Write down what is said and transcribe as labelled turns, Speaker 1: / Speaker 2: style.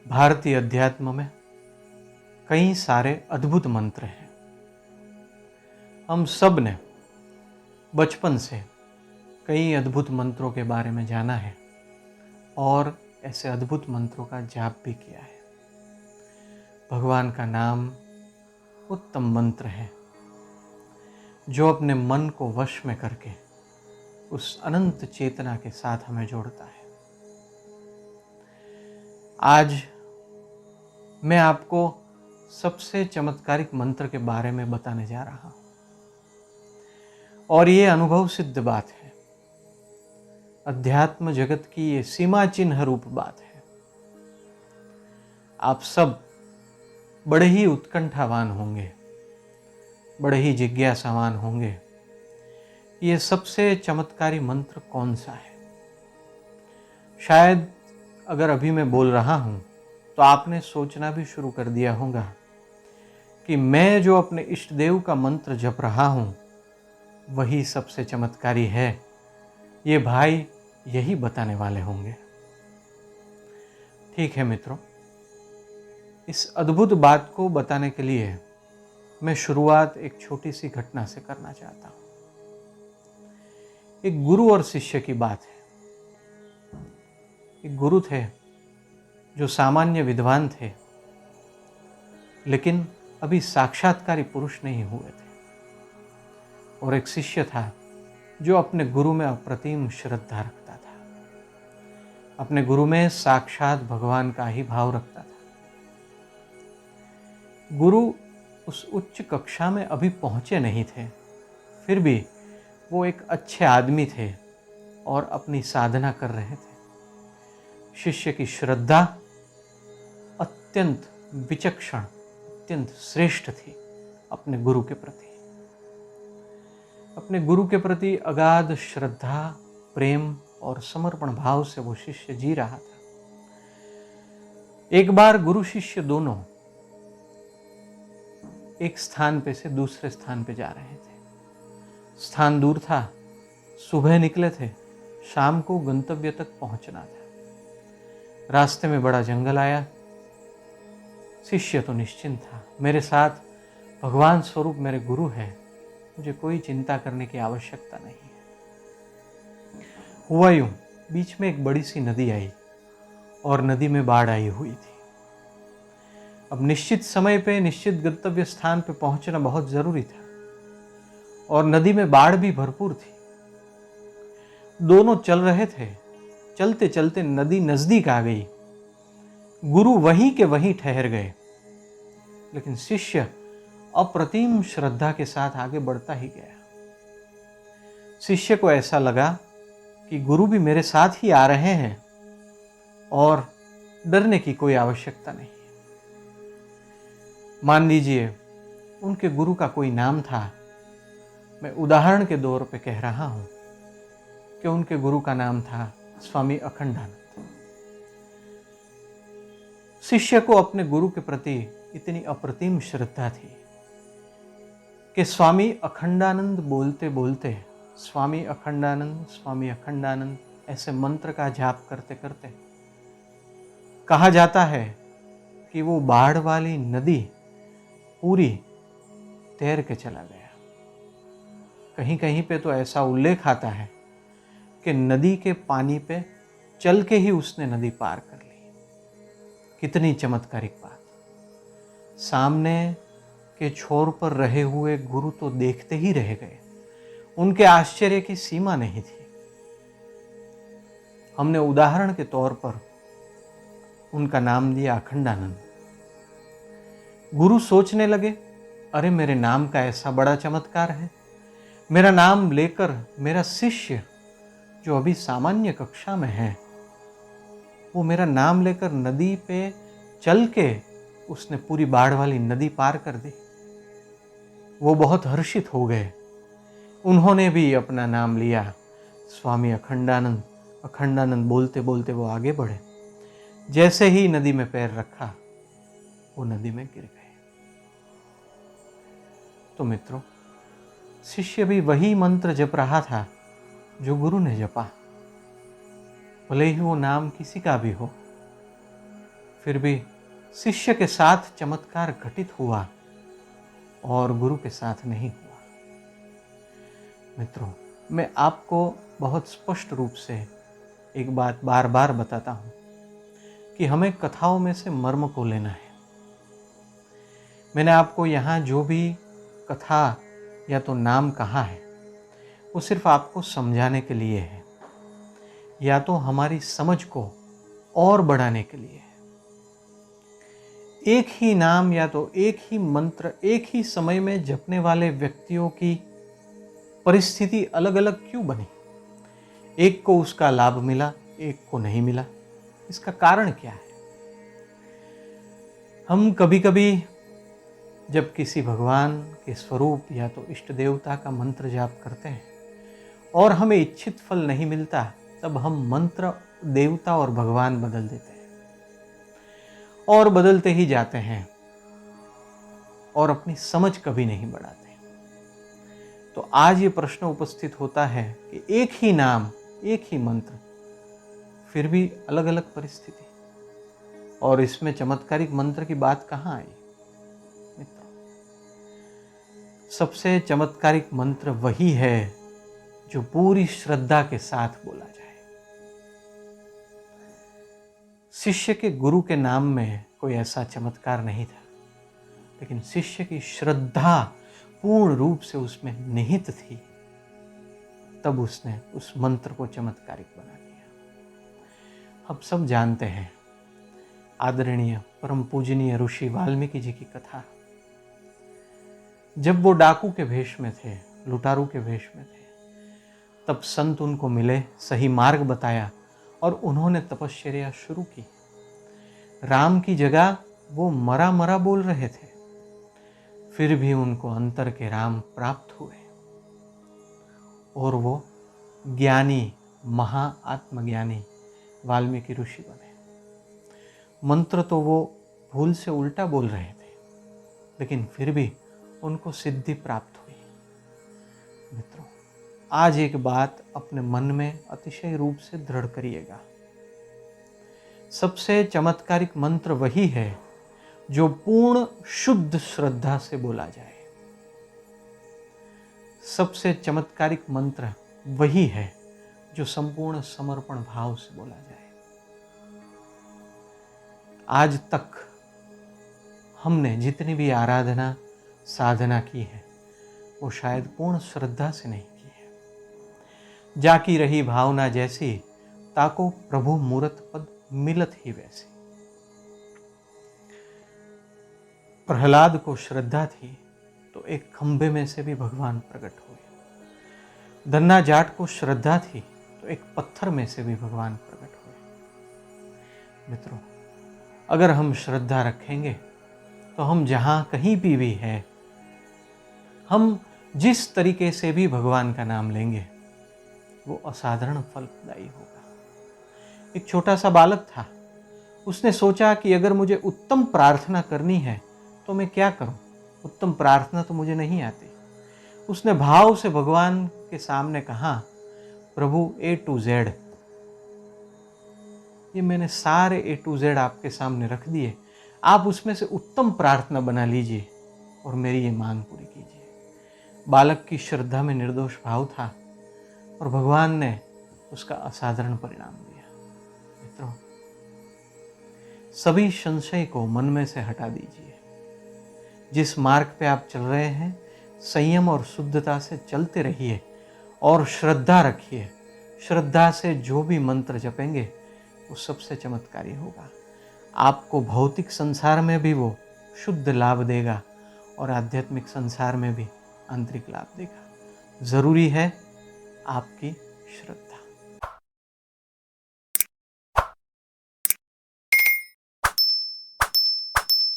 Speaker 1: भारतीय अध्यात्म में कई सारे अद्भुत मंत्र हैं। हम सब ने बचपन से कई अद्भुत मंत्रों के बारे में जाना है और ऐसे अद्भुत मंत्रों का जाप भी किया है। भगवान का नाम उत्तम मंत्र है जो अपने मन को वश में करके उस अनंत चेतना के साथ हमें जोड़ता है। आज मैं आपको सबसे चमत्कारिक मंत्र के बारे में बताने जा रहा हूं और ये अनुभव सिद्ध बात है। अध्यात्म जगत की ये सीमा चिन्ह रूप बात है। आप सब बड़े ही उत्कंठावान होंगे, बड़े ही जिज्ञासावान होंगे, ये सबसे चमत्कारी मंत्र कौन सा है। शायद अगर अभी मैं बोल रहा हूं तो आपने सोचना भी शुरू कर दिया होगा कि मैं जो अपने इष्ट देव का मंत्र जप रहा हूं वही सबसे चमत्कारी है। ये भाई यही बताने वाले होंगे। ठीक है मित्रों, इस अद्भुत बात को बताने के लिए मैं शुरुआत एक छोटी सी घटना से करना चाहता हूं। एक गुरु और शिष्य की बात है। एक गुरु थे जो सामान्य विद्वान थे, लेकिन अभी साक्षात्कारी पुरुष नहीं हुए थे, और एक शिष्य था जो अपने गुरु में अप्रतिम श्रद्धा रखता था, अपने गुरु में साक्षात भगवान का ही भाव रखता था। गुरु उस उच्च कक्षा में अभी पहुंचे नहीं थे, फिर भी वो एक अच्छे आदमी थे और अपनी साधना कर रहे थे। शिष्य की श्रद्धा अत्यंत विचक्षण, अत्यंत श्रेष्ठ थी अपने गुरु के प्रति। अपने गुरु के प्रति अगाध श्रद्धा, प्रेम और समर्पण भाव से वो शिष्य जी रहा था। एक बार गुरु शिष्य दोनों एक स्थान पे से दूसरे स्थान पे जा रहे थे। स्थान दूर था, सुबह निकले थे, शाम को गंतव्य तक पहुंचना था। रास्ते में बड़ा जंगल आया। शिष्य तो निश्चिंत था, मेरे साथ भगवान स्वरूप मेरे गुरु है, मुझे कोई चिंता करने की आवश्यकता नहीं है। हुआ यूं, बीच में एक बड़ी सी नदी आई और नदी में बाढ़ आई हुई थी। अब निश्चित समय पे निश्चित गंतव्य स्थान पे पहुंचना बहुत जरूरी था और नदी में बाढ़ भी भरपूर थी। दोनों चल रहे थे। चलते चलते नदी नजदीक आ गई। गुरु वहीं के वहीं ठहर गए, लेकिन शिष्य अप्रतिम श्रद्धा के साथ आगे बढ़ता ही गया। शिष्य को ऐसा लगा कि गुरु भी मेरे साथ ही आ रहे हैं और डरने की कोई आवश्यकता नहीं। मान लीजिए उनके गुरु का कोई नाम था। मैं उदाहरण के तौर पे कह रहा हूं कि उनके गुरु का नाम था स्वामी अखंडानंद। शिष्य को अपने गुरु के प्रति इतनी अप्रतिम श्रद्धा थी कि स्वामी अखंडानंद बोलते बोलते स्वामी अखंडानंद ऐसे मंत्र का जाप करते करते कहा जाता है कि वो बाढ़ वाली नदी पूरी तैर के चला गया। कहीं कहीं पे तो ऐसा उल्लेख आता है कि नदी के पानी पे चल के ही उसने नदी पार कर ली। कितनी चमत्कारिक बात। सामने के छोर पर रहे हुए गुरु तो देखते ही रह गए, उनके आश्चर्य की सीमा नहीं थी। हमने उदाहरण के तौर पर उनका नाम दिया अखंडानंद। गुरु सोचने लगे, अरे मेरे नाम का ऐसा बड़ा चमत्कार है। मेरा नाम लेकर मेरा शिष्य जो अभी सामान्य कक्षा में है, वो मेरा नाम लेकर नदी पे चल के उसने पूरी बाढ़ वाली नदी पार कर दी। वो बहुत हर्षित हो गए। उन्होंने भी अपना नाम लिया, स्वामी अखंडानंद। अखंडानंद बोलते बोलते वो आगे बढ़े। जैसे ही नदी में पैर रखा, वो नदी में गिर गए। तो मित्रों, शिष्य भी वही मंत्र जप रहा था जो गुरु ने जपा। भले ही वो नाम किसी का भी हो, फिर भी शिष्य के साथ चमत्कार घटित हुआ और गुरु के साथ नहीं हुआ। मित्रों, मैं आपको बहुत स्पष्ट रूप से एक बात बार बार बताता हूं कि हमें कथाओं में से मर्म को लेना है। मैंने आपको यहाँ जो भी कथा या तो नाम कहा है वो सिर्फ आपको समझाने के लिए है, या तो हमारी समझ को और बढ़ाने के लिए है। एक ही नाम या तो एक ही मंत्र एक ही समय में जपने वाले व्यक्तियों की परिस्थिति अलग अलग क्यों बनी? एक को उसका लाभ मिला, एक को नहीं मिला। इसका कारण क्या है? हम कभी कभी जब किसी भगवान के स्वरूप या तो इष्ट देवता का मंत्र जाप करते हैं और हमें इच्छित फल नहीं मिलता, तब हम मंत्र, देवता और भगवान बदल देते हैं और बदलते ही जाते हैं और अपनी समझ कभी नहीं बढ़ाते। तो आज ये प्रश्न उपस्थित होता है कि एक ही नाम, एक ही मंत्र, फिर भी अलग अलग परिस्थिति, और इसमें चमत्कारिक मंत्र की बात कहाँ आई? मित्रों, सबसे चमत्कारिक मंत्र वही है जो पूरी श्रद्धा के साथ बोला जाए। शिष्य के गुरु के नाम में कोई ऐसा चमत्कार नहीं था, लेकिन शिष्य की श्रद्धा पूर्ण रूप से उसमें निहित थी, तब उसने उस मंत्र को चमत्कारिक बना दिया। अब सब जानते हैं आदरणीय परम पूजनीय ऋषि वाल्मीकि जी की कथा। जब वो डाकू के भेष में थे, लुटारू के भेष में थे, तब संत उनको मिले, सही मार्ग बताया और उन्होंने तपश्चर्या शुरू की। राम की जगह वो मरा मरा बोल रहे थे, फिर भी उनको अंतर के राम प्राप्त हुए और वो ज्ञानी, महा आत्मज्ञानी वाल्मीकि ऋषि बने। मंत्र तो वो भूल से उल्टा बोल रहे थे, लेकिन फिर भी उनको सिद्धि प्राप्त हुई। मित्रों, आज एक बात अपने मन में अतिशय रूप से दृढ़ करिएगा। सबसे चमत्कारिक मंत्र वही है जो पूर्ण शुद्ध श्रद्धा से बोला जाए। सबसे चमत्कारिक मंत्र वही है जो संपूर्ण समर्पण भाव से बोला जाए। आज तक हमने जितनी भी आराधना साधना की है वो शायद पूर्ण श्रद्धा से नहीं की है। जाकी रही भावना जैसी, ताको प्रभु मूरत पद मिलत ही वैसी। प्रहलाद को श्रद्धा थी तो एक खंभे में से भी भगवान प्रकट हुए। धन्ना जाट को श्रद्धा थी तो एक पत्थर में से भी भगवान प्रकट हुए। मित्रों, अगर हम श्रद्धा रखेंगे तो हम जहाँ कहीं भी हैं, हम जिस तरीके से भी भगवान का नाम लेंगे वो असाधारण फलदायी होगा। एक छोटा सा बालक था, उसने सोचा कि अगर मुझे उत्तम प्रार्थना करनी है तो मैं क्या करूं? उत्तम प्रार्थना तो मुझे नहीं आती। उसने भाव से भगवान के सामने कहा, प्रभु A to Z, ये मैंने सारे A to Z आपके सामने रख दिए, आप उसमें से उत्तम प्रार्थना बना लीजिए और मेरी ये मांग पूरी कीजिए। बालक की श्रद्धा में निर्दोष भाव था और भगवान ने उसका असाधारण परिणाम दिया। मित्रों, सभी संशय को मन में से हटा दीजिए। जिस मार्ग पे आप चल रहे हैं, संयम और शुद्धता से चलते रहिए और श्रद्धा रखिए। श्रद्धा से जो भी मंत्र जपेंगे वो सबसे चमत्कारी होगा। आपको भौतिक संसार में भी वो शुद्ध लाभ देगा और आध्यात्मिक संसार में भी आंतरिक लाभ देगा। जरूरी है आपकी श्रद्धा।